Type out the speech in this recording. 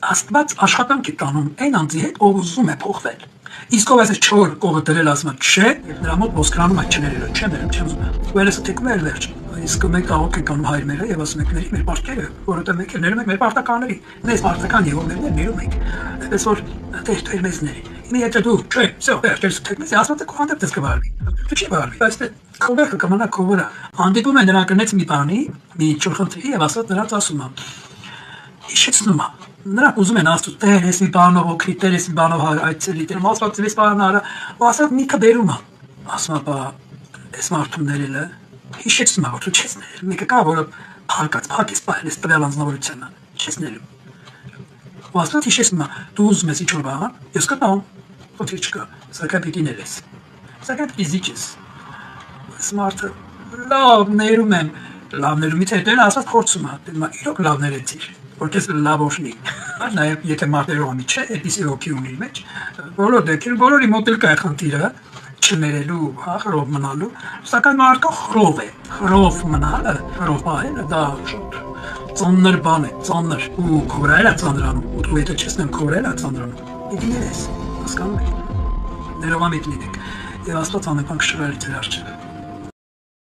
Աստված աշխատանք է տանում այն անձի հետ, ով ուզում է փոխվել։ Իսկ ով այս չոր կողը դրել ասում է չէ, եւ նրա մոտ ոսկրանում այդ չներերը, չեմ դրում, չեմ ուզում։ Ու երեսը թեքում է վերջ։ Իսկ մեկ աղոք է կանում հայրները եւ ասում եք ների մեր պարտքերը, որովհետեւ մենք ներում ենք մեր պարտականների, մեզ պարտական եղողներն ներում ենք։ Այսպես որ դեր մեզների։ Մի եթե դու չէ, всё, վերջերս թեքնես, ասած է քո հանդեպ դες կվարվի։ Դու չի վարվի, այստեղ կողը կմնա քո վրա։ Հանդիպում է նրան կնեց մի բանի, մի ճոխնթի եւ ասած նրանց ասում է. հիշեցնում է։ Նրանք ուզում են ասում, տեր, ես մի բանով օգնի, տեր, ես մի բանով այցելի, տեր, մասված ես բանարը, ու ասած միկը բերում է։ Ասում է, բա, ես մարդուն ներել է, հիշեցնում է, որ դու չես ներել, մեկը կա, որը փակես պահել ես տվյալ անձնավորությանը, չես ներում։ Ու ասած հիշեցնում է, դու ուզում ես ինչ-որ բան, ես կտամ, ոչինչ չկա, սակայն պիտի ներես, սակայն պիտի զիջես։ Ես մարդը լավ ներում եմ, լավ ներումից հետո էլ ասած փորձում է, իրոք լավ ներեցիր, որպես լավ օշնի։ Նաև եթե մարդերով մի չէ, այդպիսի հոգի ունի մեջ, բոլոր դեպքերում բոլորի մոտ էլ կա խնդիրը չներելու, խռով մնալու, սակայն մարդը խռով է, խռով մնալը, խռով պահելը դա շուտ ծանր բան է, ծանր, ու քո վրա էլ է ծանրանում, ու դու եթե չես նեմ քո վրա էլ է ծանրանում, պիտի ներես, հասկանում եք, ներողամիտ լինեք, եւ Աստված անեփան կշռի ձեր առջեւ։